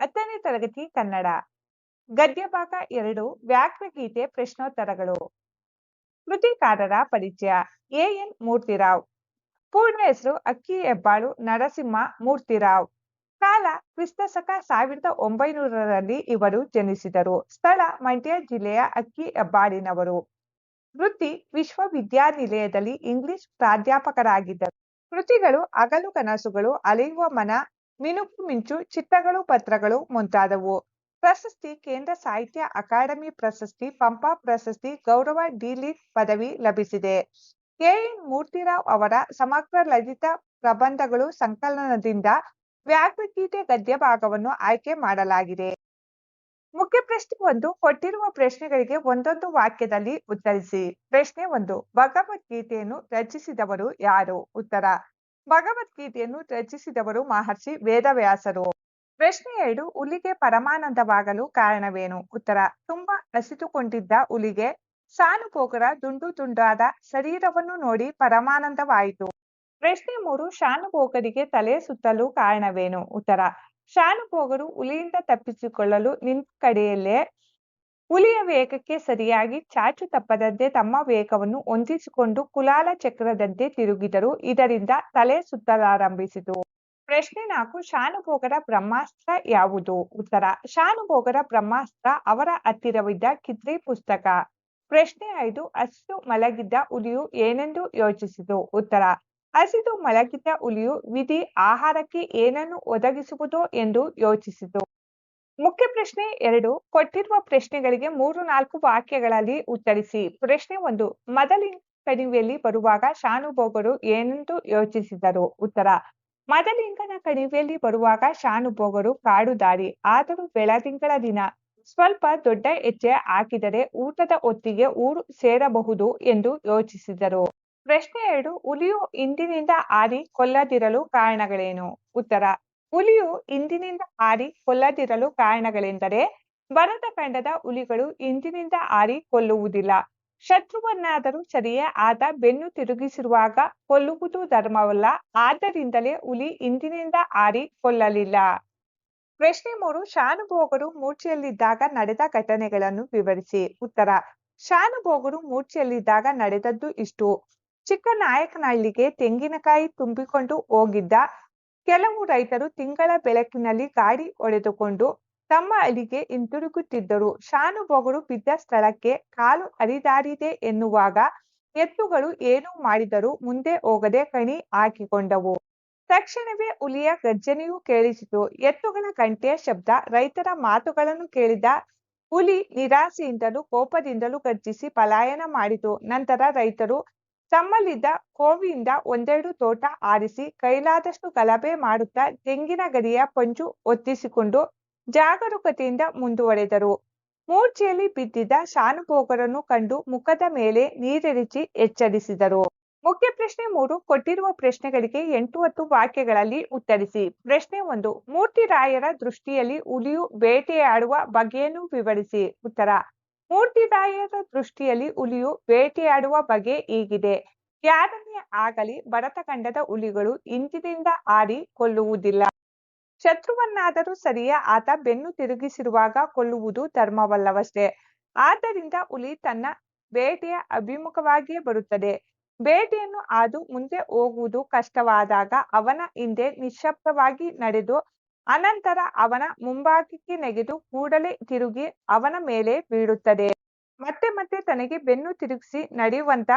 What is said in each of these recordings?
10ನೇ ತರಗತಿ ಕನ್ನಡ ಗದ್ಯ ಭಾಗ 2 ವ್ಯಾಕೃಗೀತೆ ಪ್ರಶ್ನೋತ್ತರಗಳು. ಕೃತಿಕಾರರ ಪರಿಚಯ. ಎನ್ ಮೂರ್ತಿರಾವ್. ಪೂರ್ಣ ಹೆಸರು ಅಕ್ಕಿ ಹೆಬ್ಬಾಳು ನರಸಿಂಹ ಮೂರ್ತಿರಾವ್. ಕಾಲ ಕ್ರಿಸ್ತಶಕ 1900ರಲ್ಲಿ ಇವರು ಜನಿಸಿದರು. ಸ್ಥಳ ಮಂಡ್ಯ ಜಿಲ್ಲೆಯ ಅಕ್ಕಿ ಹೆಬ್ಬಾಳಿನವರು. ವೃತ್ತಿ ವಿಶ್ವವಿದ್ಯಾನಿಲಯದಲ್ಲಿ ಇಂಗ್ಲಿಷ್ ಪ್ರಾಧ್ಯಾಪಕರಾಗಿದ್ದರು. ಕೃತಿಗಳು ಹಗಲು ಕನಸುಗಳು, ಅಲೆಯುವ ಮನ, ಮಿನುಗು ಮಿಂಚು, ಚಿತ್ರಗಳು, ಪತ್ರಗಳು ಮುಂತಾದವು. ಪ್ರಶಸ್ತಿ ಕೇಂದ್ರ ಸಾಹಿತ್ಯ ಅಕಾಡೆಮಿ ಪ್ರಶಸ್ತಿ, ಪಂಪ ಪ್ರಶಸ್ತಿ, ಗೌರವ ಡಿ.ಲಿಟ್ ಪದವಿ ಲಭಿಸಿದೆ. ಎನ್ ಮೂರ್ತಿರಾವ್ ಅವರ ಸಮಗ್ರ ಲಲಿತ ಪ್ರಬಂಧಗಳು ಸಂಕಲನದಿಂದ ವ್ಯಾಕೃಗೀತೆ ಗದ್ಯ ಭಾಗವನ್ನು ಆಯ್ಕೆ ಮಾಡಲಾಗಿದೆ. ಮುಖ್ಯ ಪ್ರಶ್ನೆ 1. ಕೊಟ್ಟಿರುವ ಪ್ರಶ್ನೆಗಳಿಗೆ ಒಂದೊಂದು ವಾಕ್ಯದಲ್ಲಿ ಉತ್ತರಿಸಿ. ಪ್ರಶ್ನೆ 1. ಭಗವದ್ಗೀತೆಯನ್ನು ರಚಿಸಿದವರು ಯಾರು? ಉತ್ತರ. ಭಗವದ್ಗೀತೆಯನ್ನು ರಚಿಸಿದವರು ಮಹರ್ಷಿ ವೇದವ್ಯಾಸರು. ಪ್ರಶ್ನೆ 2. ಹುಲಿಗೆ ಪರಮಾನಂದವಾಗಲು ಕಾರಣವೇನು? ಉತ್ತರ. ತುಂಬಾ ಹಸಿದುಕೊಂಡಿದ್ದ ಹುಲಿಗೆ ಶಾನುಭೋಗರ ದುಂಡು ದುಂಡಾದ ಶರೀರವನ್ನು ನೋಡಿ ಪರಮಾನಂದವಾಯಿತು. ಪ್ರಶ್ನೆ 3. ಶಾನುಭೋಗರಿಗೆ ತಲೆ ಸುತ್ತಲು ಕಾರಣವೇನು? ಉತ್ತರ. ಶಾನುಭೋಗರು ಹುಲಿಯಿಂದ ತಪ್ಪಿಸಿಕೊಳ್ಳಲು ನಿಂತ ಕಡೆಯಲ್ಲೇ ಹುಲಿಯ ವೇಗಕ್ಕೆ ಸರಿಯಾಗಿ ಚಾಚು ತಪ್ಪದಂತೆ ತಮ್ಮ ವೇಗವನ್ನು ಹೊಂದಿಸಿಕೊಂಡು ಕುಲಾಲ ಚಕ್ರದಂತೆ ತಿರುಗಿದರು. ಇದರಿಂದ ತಲೆ ಸುತ್ತಲಾರಂಭಿಸಿತು. ಪ್ರಶ್ನೆ 4. ಶಾನುಭೋಗರ ಬ್ರಹ್ಮಾಸ್ತ್ರ ಯಾವುದು? ಉತ್ತರ. ಶಾನುಭೋಗರ ಬ್ರಹ್ಮಾಸ್ತ್ರ ಅವರ ಹತ್ತಿರವಿದ್ದ ಕಿತ್ರಿ ಪುಸ್ತಕ. ಪ್ರಶ್ನೆ 5. ಹಸಿದು ಮಲಗಿದ್ದ ಹುಲಿಯು ಏನೆಂದು ಯೋಚಿಸಿತು? ಉತ್ತರ. ಹಸಿದು ಮಲಗಿದ್ದ ಹುಲಿಯು ವಿಧಿ ಆಹಾರಕ್ಕೆ ಏನನ್ನು ಒದಗಿಸುವುದೋ ಎಂದು ಯೋಚಿಸಿತು. ಮುಖ್ಯ ಪ್ರಶ್ನೆ 2. ಕೊಟ್ಟಿರುವ ಪ್ರಶ್ನೆಗಳಿಗೆ 3-4 ವಾಕ್ಯಗಳಲ್ಲಿ ಉತ್ತರಿಸಿ. ಪ್ರಶ್ನೆ 1. ಮದಲಿಂಗ ಕಣಿವೆಯಲ್ಲಿ ಬರುವಾಗ ಶಾನುಭೋಗರು ಏನೆಂದು ಯೋಚಿಸಿದರು? ಉತ್ತರ. ಮದಲಿಂಗನ ಕಣಿವೆಯಲ್ಲಿ ಬರುವಾಗ ಶಾನುಭೋಗರು ಕಾಡು ದಾರಿ, ಆದರೂ ಬೆಳದಿಂಗಳ ದಿನ, ಸ್ವಲ್ಪ ದೊಡ್ಡ ಹೆಜ್ಜೆ ಹಾಕಿದರೆ ಊಟದ ಹೊತ್ತಿಗೆ ಊರು ಸೇರಬಹುದು ಎಂದು ಯೋಚಿಸಿದರು. ಪ್ರಶ್ನೆ 2. ಹುಲಿಯು ಹಿಂದಿನಿಂದ ಹಾರಿ ಕೊಲ್ಲದಿರಲು ಕಾರಣಗಳೇನು? ಉತ್ತರ. ಹುಲಿಯು ಹಿಂದಿನಿಂದ ಹಾರಿ ಕೊಲ್ಲದಿರಲು ಕಾರಣಗಳೆಂದರೆ ಭರತಖಂಡದ ಹುಲಿಗಳು ಹಿಂದಿನಿಂದ ಹಾರಿ ಕೊಲ್ಲುವುದಿಲ್ಲ. ಶತ್ರುವನ್ನಾದರೂ ಸರಿಯೇ, ಆತ ಬೆನ್ನು ತಿರುಗಿಸಿರುವಾಗ ಕೊಲ್ಲುವುದು ಧರ್ಮವಲ್ಲ. ಆದ್ದರಿಂದಲೇ ಹುಲಿ ಹಿಂದಿನಿಂದ ಹಾರಿ ಕೊಲ್ಲಲಿಲ್ಲ. ಪ್ರಶ್ನೆ 3. ಶಾನುಭೋಗರು ಮೂರ್ಛೆಯಲ್ಲಿದ್ದಾಗ ನಡೆದ ಘಟನೆಗಳನ್ನು ವಿವರಿಸಿ. ಉತ್ತರ. ಶಾನುಭೋಗರು ಮೂರ್ಛೆಯಲ್ಲಿದ್ದಾಗ ನಡೆದದ್ದು ಇಷ್ಟು. ಚಿಕ್ಕನಾಯಕನಹಳ್ಳಿಗೆ ತೆಂಗಿನಕಾಯಿ ತುಂಬಿಕೊಂಡು ಹೋಗಿದ್ದ ಕೆಲವು ರೈತರು ತಿಂಗಳ ಬೆಳಕಿನಲ್ಲಿ ಗಾಡಿ ಹೊಡೆದುಕೊಂಡು ತಮ್ಮ ಹಳ್ಳಿಗೆ ಹಿಂತಿರುಗುತ್ತಿದ್ದರು. ಶಾನುಭೋಗರು ಬಿದ್ದ ಸ್ಥಳಕ್ಕೆ ಕಾಲು ಹರಿದಾಡಿದೆ ಎನ್ನುವಾಗ ಎತ್ತುಗಳು ಏನು ಮಾಡಿದರೂ ಮುಂದೆ ಹೋಗದೆ ಕಣಿ ಹಾಕಿಕೊಂಡವು. ತಕ್ಷಣವೇ ಹುಲಿಯ ಗರ್ಜನೆಯೂ ಕೇಳಿಸಿತು. ಎತ್ತುಗಳ ಗಂಟೆಯ ಶಬ್ದ, ರೈತರ ಮಾತುಗಳನ್ನು ಕೇಳಿದ ಹುಲಿ ನಿರಾಸೆಯಿಂದಲೂ ಕೋಪದಿಂದಲೂ ಗರ್ಜಿಸಿ ಪಲಾಯನ ಮಾಡಿತು. ನಂತರ ರೈತರು ತಮ್ಮಲ್ಲಿದ್ದ ಕೋವಿಯಿಂದ ಒಂದೆರಡು ತೋಟ ಆರಿಸಿ ಕೈಲಾದಷ್ಟು ಗಲಭೆ ಮಾಡುತ್ತಾ ತೆಂಗಿನ ಗರಿಯ ಪಂಜು ಒತ್ತಿಸಿಕೊಂಡು ಜಾಗರೂಕತೆಯಿಂದ ಮುಂದುವರೆದರು. ಮೂರ್ಛೆಯಲ್ಲಿ ಬಿದ್ದಿದ್ದ ಶಾನುಭೋಗರನ್ನು ಕಂಡು ಮುಖದ ಮೇಲೆ ನೀರೆರಚಿ ಎಚ್ಚರಿಸಿದರು. ಮುಖ್ಯ ಪ್ರಶ್ನೆ 3. ಕೊಟ್ಟಿರುವ ಪ್ರಶ್ನೆಗಳಿಗೆ 8-10 ವಾಕ್ಯಗಳಲ್ಲಿ ಉತ್ತರಿಸಿ. ಪ್ರಶ್ನೆ 1. ಮೂರ್ತಿರಾಯರ ದೃಷ್ಟಿಯಲ್ಲಿ ಹುಲಿಯು ಬೇಟೆಯಾಡುವ ಬಗೆಯನ್ನು ವಿವರಿಸಿ. ಉತ್ತರ. ಮೂರ್ತಿರಾಯರ ದೃಷ್ಟಿಯಲ್ಲಿ ಹುಲಿಯು ಬೇಟೆಯಾಡುವ ಬಗೆ ಹೀಗಿದೆ. ಯಾರನ್ನೇ ಆಗಲಿ ಭರತಖಂಡದ ಹುಲಿಗಳು ಹಿಂದಿನಿಂದ ಹಾರಿ ಕೊಲ್ಲುವುದಿಲ್ಲ. ಶತ್ರುವನ್ನಾದರೂ ಸರಿಯೇ, ಆತ ಬೆನ್ನು ತಿರುಗಿಸಿರುವಾಗ ಕೊಲ್ಲುವುದು ಧರ್ಮವಲ್ಲವಷ್ಟೇ. ಆದ್ದರಿಂದ ಹುಲಿ ತನ್ನ ಬೇಟೆಯ ಅಭಿಮುಖವಾಗಿಯೇ ಬರುತ್ತದೆ. ಬೇಟೆಯನ್ನು ಹಾದು ಮುಂದೆ ಹೋಗುವುದು ಕಷ್ಟವಾದಾಗ ಅವನ ಹಿಂದೆ ನಿಶ್ಶಬ್ದವಾಗಿ ನಡೆದು ಅನಂತರ ಅವನ ಮುಂಭಾಗಕ್ಕೆ ನೆಗೆದು ಕೂಡಲೇ ತಿರುಗಿ ಅವನ ಮೇಲೆ ಬೀಳುತ್ತದೆ. ಮತ್ತೆ ಮತ್ತೆ ತನಗೆ ಬೆನ್ನು ತಿರುಗಿಸಿ ನಡೆಯುವಂತ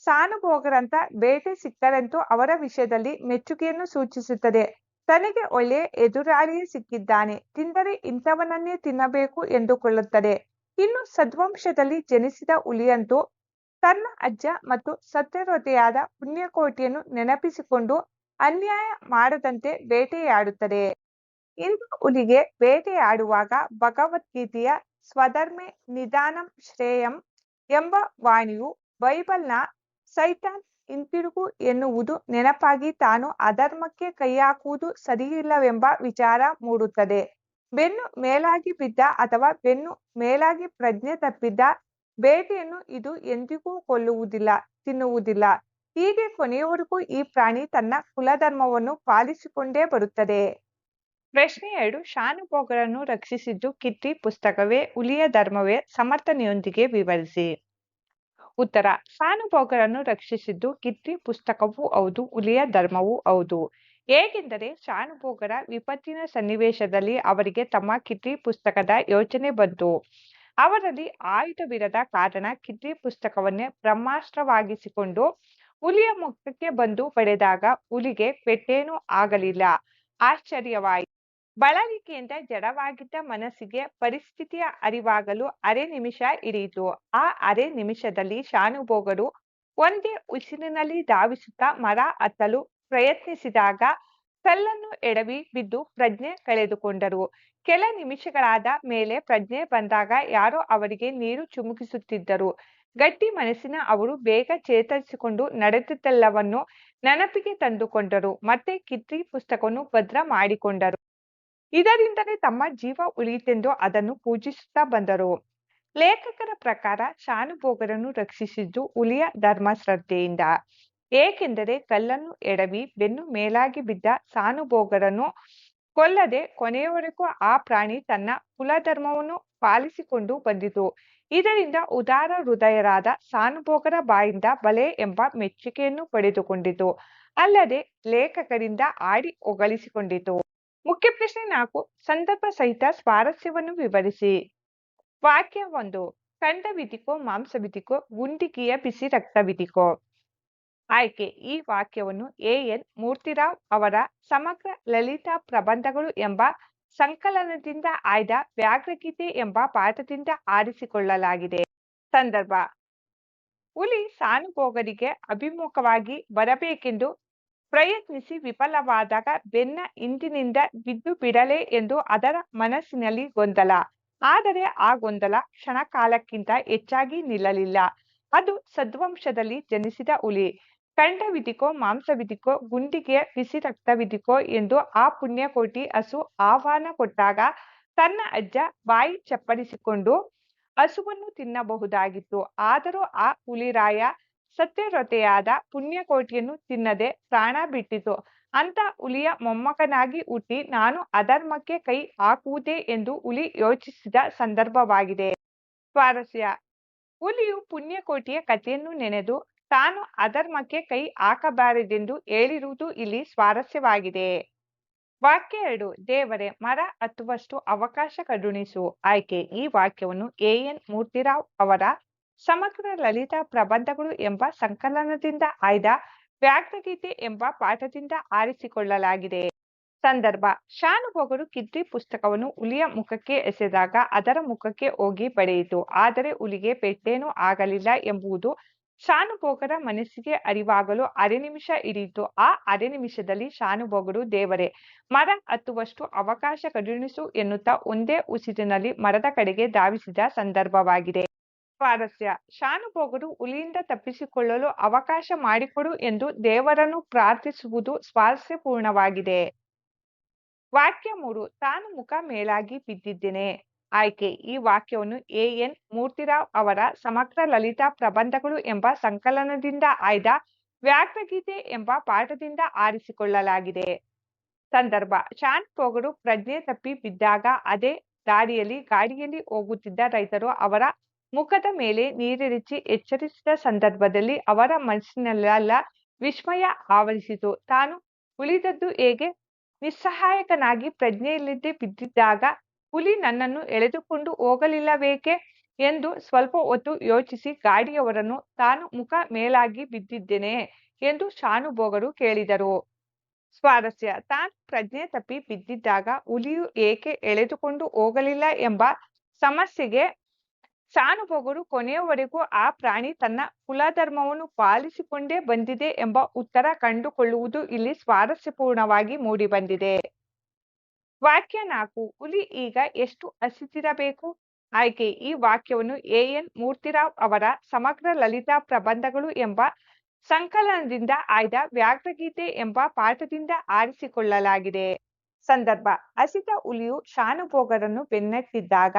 ಶಾನುಭೋಗರಂತ ಬೇಟೆ ಸಿಕ್ಕರಂತೂ ಅವರ ವಿಷಯದಲ್ಲಿ ಮೆಚ್ಚುಗೆಯನ್ನು ಸೂಚಿಸುತ್ತದೆ. ತನಗೆ ಒಳ್ಳೆಯ ಎದುರಾಳಿಯೇ ಸಿಕ್ಕಿದ್ದಾನೆ, ತಿಂದರೆ ಇಂಥವನನ್ನೇ ತಿನ್ನಬೇಕು ಎಂದುಕೊಳ್ಳುತ್ತದೆ. ಇನ್ನು ಸದ್ವಂಶದಲ್ಲಿ ಜನಿಸಿದ ಹುಲಿಯಂತೂ ತನ್ನ ಅಜ್ಜ ಮತ್ತು ಸತ್ಯವ್ರತೆಯಾದ ಪುಣ್ಯಕೋಟಿಯನ್ನು ನೆನಪಿಸಿಕೊಂಡು ಅನ್ಯಾಯ ಮಾಡದಂತೆ ಬೇಟೆಯಾಡುತ್ತದೆ. ಇಂಥ ಹುಲಿಗೆ ಬೇಟೆಯಾಡುವಾಗ ಭಗವದ್ಗೀತೆಯ ಸ್ವಧರ್ಮೇ ನಿಧಾನಂ ಶ್ರೇಯಂ ಎಂಬ ವಾಣಿಯು, ಬೈಬಲ್ನ ಸೈತಾನ್ ಹಿಂತಿರುಗು ಎನ್ನುವುದು ನೆನಪಾಗಿ ತಾನು ಅಧರ್ಮಕ್ಕೆ ಕೈಹಾಕುವುದು ಸರಿಯಿಲ್ಲವೆಂಬ ವಿಚಾರ ಮೂಡುತ್ತದೆ. ಬೆನ್ನು ಮೇಲಾಗಿ ಬಿದ್ದ ಅಥವಾ ಬೆನ್ನು ಮೇಲಾಗಿ ಪ್ರಜ್ಞೆ ತಪ್ಪಿದ್ದ ಬೇಟೆಯನ್ನು ಇದು ಎಂದಿಗೂ ಕೊಲ್ಲುವುದಿಲ್ಲ, ತಿನ್ನುವುದಿಲ್ಲ. ಹೀಗೆ ಕೊನೆಯವರೆಗೂ ಈ ಪ್ರಾಣಿ ತನ್ನ ಕುಲಧರ್ಮವನ್ನು ಪಾಲಿಸಿಕೊಂಡೇ ಬರುತ್ತದೆ. ಪ್ರಶ್ನೆ 2 ಶಾನುಭೋಗರನ್ನು ರಕ್ಷಿಸಿದ್ದು ಕಿಟ್ಟಿ ಪುಸ್ತಕವೇ, ಹುಲಿಯ ಧರ್ಮವೇ? ಸಮರ್ಥನೆಯೊಂದಿಗೆ ವಿವರಿಸಿ. ಉತ್ತರ: ಶಾನುಭೋಗರನ್ನು ರಕ್ಷಿಸಿದ್ದು ಕಿಟ್ಟಿ ಪುಸ್ತಕವೂ ಹೌದು, ಹುಲಿಯ ಧರ್ಮವೂ ಹೌದು. ಹೇಗೆಂದರೆ, ಶಾನುಭೋಗರ ವಿಪತ್ತಿನ ಸನ್ನಿವೇಶದಲ್ಲಿ ಅವರಿಗೆ ತಮ್ಮ ಕಿಟ್ಟಿ ಪುಸ್ತಕದ ಯೋಚನೆ ಬಂತು. ಅವರಲ್ಲಿ ಆಯುಧವಿರದ ಕಾರಣ ಕಿಟ್ಟಿ ಪುಸ್ತಕವನ್ನೇ ಬ್ರಹ್ಮಾಸ್ತ್ರವಾಗಿಸಿಕೊಂಡು ಹುಲಿಯ ಮುಖಕ್ಕೆ ಬಂದು ಬಡಿದಾಗ ಹುಲಿಗೆ ಪೆಟ್ಟೇನೂ ಆಗಲಿಲ್ಲ. ಆಶ್ಚರ್ಯವಾಯಿತು. ಬಳಲಿಕೆಯಿಂದ ಜಡವಾಗಿದ್ದ ಮನಸ್ಸಿಗೆ ಪರಿಸ್ಥಿತಿಯ ಅರಿವಾಗಲು ಅರೆ ನಿಮಿಷ ಹಿಡಿಯಿತು. ಆ ಅರೆ ನಿಮಿಷದಲ್ಲಿ ಶಾನುಭೋಗರು ಒಂದೇ ಉಸಿರಿನಲ್ಲಿ ಧಾವಿಸುತ್ತಾ ಮರ ಹತ್ತಲು ಪ್ರಯತ್ನಿಸಿದಾಗ ಕಲ್ಲನ್ನು ಎಡವಿ ಬಿದ್ದು ಪ್ರಜ್ಞೆ ಕಳೆದುಕೊಂಡರು. ಕೆಲ ನಿಮಿಷಗಳಾದ ಮೇಲೆ ಪ್ರಜ್ಞೆ ಬಂದಾಗ ಯಾರೋ ಅವರಿಗೆ ನೀರು ಚಿಮುಕಿಸುತ್ತಿದ್ದರು. ಗಟ್ಟಿ ಮನಸ್ಸಿನ ಅವರು ಬೇಗ ಚೇತರಿಸಿಕೊಂಡು ನಡೆದದ್ದೆಲ್ಲವನ್ನು ನೆನಪಿಗೆ ತಂದುಕೊಂಡರು. ಮತ್ತೆ ಕಿಟ್ಟಿ ಪುಸ್ತಕವನ್ನು ಭದ್ರ ಮಾಡಿಕೊಂಡರು. ಇದರಿಂದಲೇ ತಮ್ಮ ಜೀವ ಉಳಿಯಿತೆಂದು ಅದನ್ನು ಪೂಜಿಸುತ್ತಾ ಬಂದರು. ಲೇಖಕರ ಪ್ರಕಾರ ಶಾನುಭೋಗರನ್ನು ರಕ್ಷಿಸಿದ್ದು ಹುಲಿಯ ಧರ್ಮಶ್ರದ್ಧೆಯಿಂದ. ಏಕೆಂದರೆ ಕಲ್ಲನ್ನು ಎಡವಿ ಬೆನ್ನು ಮೇಲಾಗಿ ಬಿದ್ದ ಶಾನುಭೋಗರನ್ನು ಕೊಲ್ಲದೆ ಕೊನೆಯವರೆಗೂ ಆ ಪ್ರಾಣಿ ತನ್ನ ಕುಲಧರ್ಮವನ್ನು ಪಾಲಿಸಿಕೊಂಡು ಬಂದಿತು. ಇದರಿಂದ ಉದಾರ ಹೃದಯರಾದ ಶಾನುಭೋಗರ ಬಾಯಿಂದ ಬಲೆ ಎಂಬ ಮೆಚ್ಚುಗೆಯನ್ನು ಪಡೆದುಕೊಂಡಿತು. ಅಲ್ಲದೆ ಲೇಖಕರಿಂದ ಆಡಿ ಹೊಗಳಿಸಿಕೊಂಡಿತು. ಮುಖ್ಯ ಪ್ರಶ್ನೆ 4 ಸಂದರ್ಭ ಸಹಿತ ಸ್ವಾರಸ್ಯವನ್ನು ವಿವರಿಸಿ. ವಾಕ್ಯ 1 ಖಂಡವಿಧಿಕೋ ಮಾಂಸವಿಧಿಕೋ ಗುಂಡಿಗೆಯ ಬಿಸಿ ರಕ್ತವಿಧಿಕೋ. ಆಯ್ಕೆ: ಈ ವಾಕ್ಯವನ್ನು ಎ.ಎನ್. ಮೂರ್ತಿರಾವ್ ಅವರ ಸಮಗ್ರ ಲಲಿತಾ ಪ್ರಬಂಧಗಳು ಎಂಬ ಸಂಕಲನದಿಂದ ಆಯ್ದ ವ್ಯಾಘ್ರಗೀತೆ ಎಂಬ ಪಾಠದಿಂದ ಆರಿಸಿಕೊಳ್ಳಲಾಗಿದೆ. ಸಂದರ್ಭ: ಹುಲಿ ಶಾನುಭೋಗರಿಗೆ ಅಭಿಮುಖವಾಗಿ ಬರಬೇಕೆಂದು ಪ್ರಯತ್ನಿಸಿ ವಿಫಲವಾದಾಗ ಬೆನ್ನ ಹಿಂದಿನಿಂದ ಬಿದ್ದು ಬಿಡಲೇ ಎಂದು ಅದರ ಮನಸ್ಸಿನಲ್ಲಿ ಗೊಂದಲ. ಆದರೆ ಆ ಗೊಂದಲ ಕ್ಷಣಕಾಲಕ್ಕಿಂತ ಹೆಚ್ಚಾಗಿ ನಿಲ್ಲಲಿಲ್ಲ. ಅದು ಸದ್ವಂಶದಲ್ಲಿ ಜನಿಸಿದ ಹುಲಿ. ಖಂಡವಿಧಿಕೋ ಮಾಂಸವಿಧಿಕೋ ಗುಂಡಿಗೆಯ ಬಿಸಿ ರಕ್ತವಿಧಿಕೋ ಎಂದು ಆ ಪುಣ್ಯಕೋಟಿ ಹಸು ಆಹ್ವಾನ ಕೊಟ್ಟಾಗ ತನ್ನ ಅಜ್ಜ ಬಾಯಿ ಚಪ್ಪರಿಸಿಕೊಂಡು ಹಸುವನ್ನು ತಿನ್ನಬಹುದಾಗಿತ್ತು. ಆದರೂ ಆ ಹುಲಿರಾಯ ಸತ್ಯವ್ರತೆಯಾದ ಪುಣ್ಯಕೋಟಿಯನ್ನು ತಿನ್ನದೆ ಪ್ರಾಣ ಬಿಟ್ಟಿತು. ಅಂತ ಹುಲಿಯ ಮೊಮ್ಮಗನಾಗಿ ಹುಟ್ಟಿ ನಾನು ಅಧರ್ಮಕ್ಕೆ ಕೈ ಹಾಕುವುದೇ ಎಂದು ಹುಲಿ ಯೋಚಿಸಿದ ಸಂದರ್ಭವಾಗಿದೆ. ಸ್ವಾರಸ್ಯ: ಹುಲಿಯು ಪುಣ್ಯಕೋಟಿಯ ಕಥೆಯನ್ನು ನೆನೆದು ತಾನು ಅಧರ್ಮಕ್ಕೆ ಕೈ ಹಾಕಬಾರದೆಂದು ಹೇಳಿರುವುದು ಇಲ್ಲಿ ಸ್ವಾರಸ್ಯವಾಗಿದೆ. ವಾಕ್ಯ 2 ದೇವರೇ ಮರ ಹತ್ತುವಷ್ಟು ಅವಕಾಶ ಕರುಣಿಸು. ಆಯ್ಕೆ: ಈ ವಾಕ್ಯವನ್ನು ಎ.ಎನ್. ಮೂರ್ತಿರಾವ್ ಅವರ ಸಮಗ್ರ ಲಲಿತಾ ಪ್ರಬಂಧಗಳು ಎಂಬ ಸಂಕಲನದಿಂದ ಆಯ್ದ ವ್ಯಾಘ್ರಗೀತೆ ಎಂಬ ಪಾಠದಿಂದ ಆರಿಸಿಕೊಳ್ಳಲಾಗಿದೆ. ಸಂದರ್ಭ: ಶಾನುಭೋಗರು ಕಿಟ್ಟಿ ಪುಸ್ತಕವನ್ನು ಹುಲಿಯ ಮುಖಕ್ಕೆ ಎಸೆದಾಗ ಅದರ ಮುಖಕ್ಕೆ ಹೋಗಿ ಬಡಿಯಿತು. ಆದರೆ ಹುಲಿಗೆ ಪೆಟ್ಟೇನೂ ಆಗಲಿಲ್ಲ ಎಂಬುದು ಶಾನುಭೋಗರ ಮನಸ್ಸಿಗೆ ಅರಿವಾಗಲು ಅರೆ ನಿಮಿಷ ಹಿಡಿಯಿತು. ಆ ಅರೆ ನಿಮಿಷದಲ್ಲಿ ಶಾನುಭೋಗರು ದೇವರೇ ಮರ ಹತ್ತುವಷ್ಟು ಅವಕಾಶ ಕರುಣಿಸು ಎನ್ನುತ್ತಾ ಒಂದೇ ಉಸಿರಿನಲ್ಲಿ ಮರದ ಕಡೆಗೆ ಧಾವಿಸಿದ ಸಂದರ್ಭವಾಗಿದೆ. ಸ್ವಾರಸ್ಯ: ಶಾನುಭೋಗರು ಹುಲಿಯಿಂದ ತಪ್ಪಿಸಿಕೊಳ್ಳಲು ಅವಕಾಶ ಮಾಡಿಕೊಡು ಎಂದು ದೇವರನ್ನು ಪ್ರಾರ್ಥಿಸುವುದು ಸ್ವಾರಸ್ಯಪೂರ್ಣವಾಗಿದೆ. ವಾಕ್ಯ 3 ತಾನು ಮುಖ ಮೇಲಾಗಿ ಬಿದ್ದಿದ್ದೇನೆ. ಆಯ್ಕೆ: ಈ ವಾಕ್ಯವನ್ನು ಎ.ಎನ್. ಮೂರ್ತಿರಾವ್ ಅವರ ಸಮಗ್ರ ಲಲಿತಾ ಪ್ರಬಂಧಗಳು ಎಂಬ ಸಂಕಲನದಿಂದ ಆಯ್ದ ವ್ಯಾಘ್ರಗೀತೆ ಎಂಬ ಪಾಠದಿಂದ ಆರಿಸಿಕೊಳ್ಳಲಾಗಿದೆ. ಸಂದರ್ಭ: ಶಾನುಭೋಗರು ಪ್ರಜ್ಞೆ ತಪ್ಪಿ ಬಿದ್ದಾಗ ಅದೇ ದಾರಿಯಲ್ಲಿ ಗಾಡಿಯಲ್ಲಿ ಹೋಗುತ್ತಿದ್ದ ರೈತರು ಅವರ ಮುಖದ ಮೇಲೆ ನೀರಿರಿಸಿ ಎಚ್ಚರಿಸಿದ ಸಂದರ್ಭದಲ್ಲಿ ಅವರ ಮನಸ್ಸಿನಲ್ಲೆಲ್ಲ ವಿಸ್ಮಯ ಆವರಿಸಿತು. ತಾನು ಉಳಿದದ್ದು ಹೇಗೆ? ನಿಸ್ಸಹಾಯಕನಾಗಿ ಪ್ರಜ್ಞೆಯಿಲ್ಲದೆ ಬಿದ್ದಿದ್ದಾಗ ಹುಲಿ ನನ್ನನ್ನು ಎಳೆದುಕೊಂಡು ಹೋಗಲಿಲ್ಲವೇಕೆ ಎಂದು ಸ್ವಲ್ಪ ಹೊತ್ತು ಯೋಚಿಸಿ ಗಾಡಿಯವರನ್ನು ತಾನು ಮುಖ ಮೇಲಾಗಿ ಬಿದ್ದಿದ್ದೇನೆ ಎಂದು ಶಾನುಭೋಗರು ಕೇಳಿದರು. ಸ್ವಾರಸ್ಯ: ತಾನು ಪ್ರಜ್ಞೆ ತಪ್ಪಿ ಬಿದ್ದಿದ್ದಾಗ ಹುಲಿಯು ಏಕೆ ಎಳೆದುಕೊಂಡು ಹೋಗಲಿಲ್ಲ ಎಂಬ ಸಮಸ್ಯೆಗೆ ಶಾನುಭೋಗರು ಕೊನೆಯವರೆಗೂ ಆ ಪ್ರಾಣಿ ತನ್ನ ಕುಲಧರ್ಮವನ್ನು ಪಾಲಿಸಿಕೊಂಡೇ ಬಂದಿದೆ ಎಂಬ ಉತ್ತರ ಕಂಡುಕೊಳ್ಳುವುದು ಇಲ್ಲಿ ಸ್ವಾರಸ್ಯಪೂರ್ಣವಾಗಿ ಮೂಡಿಬಂದಿದೆ. ವಾಕ್ಯ 4 ಹುಲಿ ಈಗ ಎಷ್ಟು ಹಸಿದಿರಬೇಕು. ಆಯ್ಕೆ: ಈ ವಾಕ್ಯವನ್ನು ಎ.ಎನ್. ಮೂರ್ತಿರಾವ್ ಅವರ ಸಮಗ್ರ ಲಲಿತಾ ಪ್ರಬಂಧಗಳು ಎಂಬ ಸಂಕಲನದಿಂದ ಆಯ್ದ ವ್ಯಾಘ್ರಗೀತೆ ಎಂಬ ಪಾಠದಿಂದ ಆರಿಸಿಕೊಳ್ಳಲಾಗಿದೆ. ಸಂದರ್ಭ: ಹಸಿದ ಹುಲಿಯು ಶಾನುಭೋಗರನ್ನು ಬೆನ್ನಟ್ಟಿದ್ದಾಗ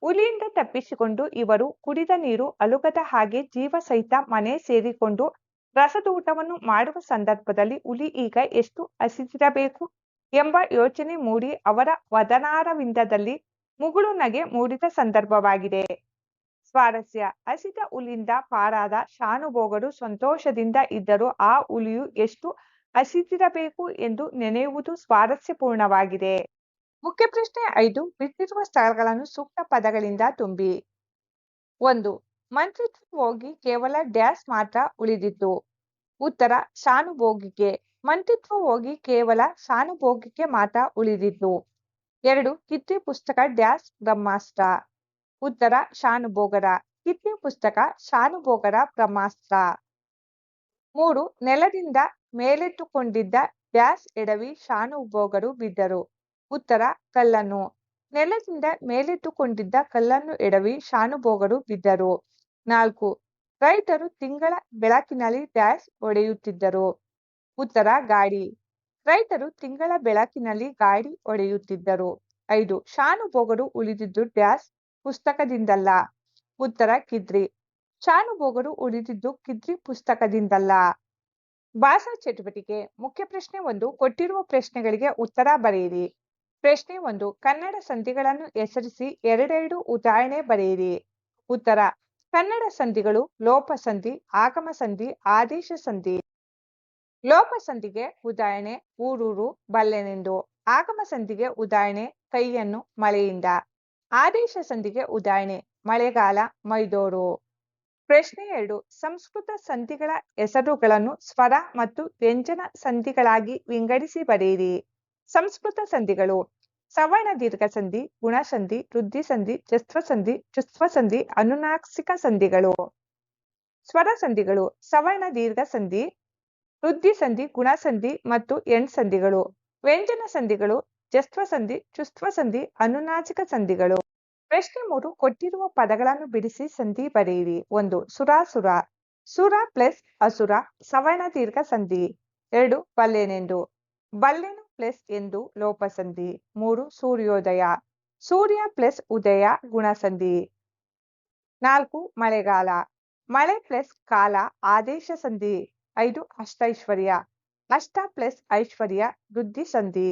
ಹುಲಿಯಿಂದ ತಪ್ಪಿಸಿಕೊಂಡು ಇವರು ಕುಡಿದ ನೀರು ಅಲುಗದ ಹಾಗೆ ಜೀವ ಸಹಿತ ಮನೆ ಸೇರಿಕೊಂಡು ರಸದೂಟವನ್ನು ಮಾಡುವ ಸಂದರ್ಭದಲ್ಲಿ ಹುಲಿ ಈಗ ಎಷ್ಟು ಹಸಿದಿರಬೇಕು. ಎಂಬ ಯೋಚನೆ ಮೂಡಿ ಅವರ ವದನಾರವಿಂದದಲ್ಲಿ ಮುಗುಳು ನಗೆ ಮೂಡಿದ ಸಂದರ್ಭವಾಗಿದೆ. ಸ್ವಾರಸ್ಯ: ಹಸಿದ ಹುಲ್ಲಿಂದ ಪಾರಾದ ಶಾನುಭೋಗರು ಸಂತೋಷದಿಂದ ಇದ್ದರೂ ಆ ಹುಲಿಯು ಎಷ್ಟು ಹಸಿದಿರಬೇಕು ಎಂದು ನೆನೆಯುವುದು ಸ್ವಾರಸ್ಯಪೂರ್ಣವಾಗಿದೆ. ಮುಖ್ಯ ಪ್ರಶ್ನೆ 5 ಬಿಟ್ಟಿರುವ ಸ್ಥಳಗಳನ್ನು ಸೂಕ್ತ ಪದಗಳಿಂದ ತುಂಬಿ. 1. ಮಂತ್ರಿತ್ವ ಹೋಗಿ ಕೇವಲ ಡ್ಯಾಶ್ ಮಾತ್ರ ಉಳಿದಿತ್ತು. ಉತ್ತರ: ಶಾನುಭೋಗಿಗೆ. ಮಂತ್ರಿತ್ವ ಹೋಗಿ ಕೇವಲ ಶಾನುಭೋಗಿಗೆ ಮಾತ್ರ ಉಳಿದಿತ್ತು. 2. ಕಿತ್ತಿ ಪುಸ್ತಕ ಡ್ಯಾಶ್ ಬ್ರಹ್ಮಾಸ್ತ್ರ. ಉತ್ತರ: ಶಾನುಭೋಗರ. ಕಿತ್ತಿ ಪುಸ್ತಕ ಶಾನುಭೋಗರ ಬ್ರಹ್ಮಾಸ್ತ್ರ. 3. ನೆಲದಿಂದ ಮೇಲೆತ್ತುಕೊಂಡಿದ್ದ ಡ್ಯಾಶ್ ಎಡವಿ ಶಾನುಭೋಗರು ಬಿದ್ದರು. ಉತ್ತರ: ಕಲ್ಲನ್ನು. ನೆಲದಿಂದ ಮೇಲೆತ್ತುಕೊಂಡಿದ್ದ ಕಲ್ಲನ್ನು ಎಡವಿ ಶಾನುಭೋಗರು ಬಿದ್ದರು. 4. ರೈತರು ತಿಂಗಳ ಬೆಳಕಿನಲ್ಲಿ ಡ್ಯಾಶ್ ಹೊಡೆಯುತ್ತಿದ್ದರು. ಉತ್ತರ: ಗಾಡಿ. ರೈತರು ತಿಂಗಳ ಬೆಳಕಿನಲ್ಲಿ ಗಾಡಿ ಹೊಡೆಯುತ್ತಿದ್ದರು. 5. ಶಾನುಭೋಗರು ಉಳಿದಿದ್ದು ಡ್ಯಾಶ್ ಪುಸ್ತಕದಿಂದಲ್ಲ. ಉತ್ತರ: ಕಿದ್ರಿ. ಶಾನುಭೋಗರು ಉಳಿದಿದ್ದು ಕಿದ್ರಿ ಪುಸ್ತಕದಿಂದಲ್ಲ. ಭಾಷಾ ಚಟುವಟಿಕೆ. ಮುಖ್ಯ ಪ್ರಶ್ನೆ 1 ಕೊಟ್ಟಿರುವ ಪ್ರಶ್ನೆಗಳಿಗೆ ಉತ್ತರ ಬರೆಯಿರಿ. ಪ್ರಶ್ನೆ 1 ಕನ್ನಡ ಸಂಧಿಗಳನ್ನು ಹೆಸರಿಸಿ ಎರಡೆರಡು ಉದಾಹರಣೆ ಬರೆಯಿರಿ. ಉತ್ತರ: ಕನ್ನಡ ಸಂಧಿಗಳು ಲೋಪ ಸಂಧಿ, ಆಗಮ ಸಂಧಿ, ಆದೇಶ ಸಂಧಿ. ಲೋಪ ಸಂಧಿಗೆ ಉದಾಹರಣೆ ಊರೂರು ಬಲ್ಲೆನೆಂದು. ಆಗಮ ಸಂಧಿಗೆ ಉದಾಹರಣೆ ಕೈಯನ್ನು ಮಳೆಯಿಂದ. ಆದೇಶ ಸಂಧಿಗೆ ಉದಾಹರಣೆ ಮಳೆಗಾಲ ಮೈದೋರು. ಪ್ರಶ್ನೆ 2 ಸಂಸ್ಕೃತ ಸಂಧಿಗಳ ಹೆಸರುಗಳನ್ನು ಸ್ವರ ಮತ್ತು ವ್ಯಂಜನ ಸಂಧಿಗಳಾಗಿ ವಿಂಗಡಿಸಿ ಬರೆಯಿರಿ. ಸಂಸ್ಕೃತ ಸಂಧಿಗಳು: ಸವರ್ಣ ದೀರ್ಘ ಸಂಧಿ, ಗುಣಸಂಧಿ, ವೃದ್ಧಿ ಸಂಧಿ, ಜಸ್ತ್ವ ಸಂಧಿ, ಚುಸ್ತ್ವ ಸಂಧಿ, ಅನುನಾಸಿಕ ಸಂಧಿಗಳು. ಸ್ವರ ಸಂಧಿಗಳು: ಸವರ್ಣ ದೀರ್ಘ ಸಂಧಿ, ವೃದ್ಧಿ ಸಂಧಿ, ಗುಣಸಂಧಿ ಮತ್ತು ಎಣ್ ಸಂಧಿಗಳು. ವ್ಯಂಜನ ಸಂಧಿಗಳು: ಜಸ್ತ್ವ ಸಂಧಿ, ಚುಸ್ತ್ವ ಸಂಧಿ, ಅನುನಾಸಿಕ ಸಂಧಿಗಳು. ಪ್ರಶ್ನೆ 3 ಕೊಟ್ಟಿರುವ ಪದಗಳನ್ನು ಬಿಡಿಸಿ ಸಂಧಿ ಬರೆಯಿರಿ. 1. ಸುರಾಸುರ. ಸುರ ಪ್ಲಸ್ ಅಸುರ ಸವರ್ಣ ದೀರ್ಘ ಸಂಧಿ. 2. ಬಲ್ಲೆನೆಂದು. ಬಲ್ಲೆನು ಪ್ಲಸ್ ಎಂದು ಲೋಪ ಸಂಧಿ. 3. ಸೂರ್ಯೋದಯ. ಸೂರ್ಯ ಪ್ಲಸ್ ಉದಯ ಗುಣಸಂಧಿ. 4. ಮಳೆಗಾಲ. ಮಳೆ ಪ್ಲಸ್ ಕಾಲ ಆದೇಶ ಸಂಧಿ. 5. ಅಷ್ಟೈಶ್ವರ್ಯ. ಅಷ್ಟ ಪ್ಲಸ್ ಐಶ್ವರ್ಯ ವೃದ್ಧಿ ಸಂಧಿ.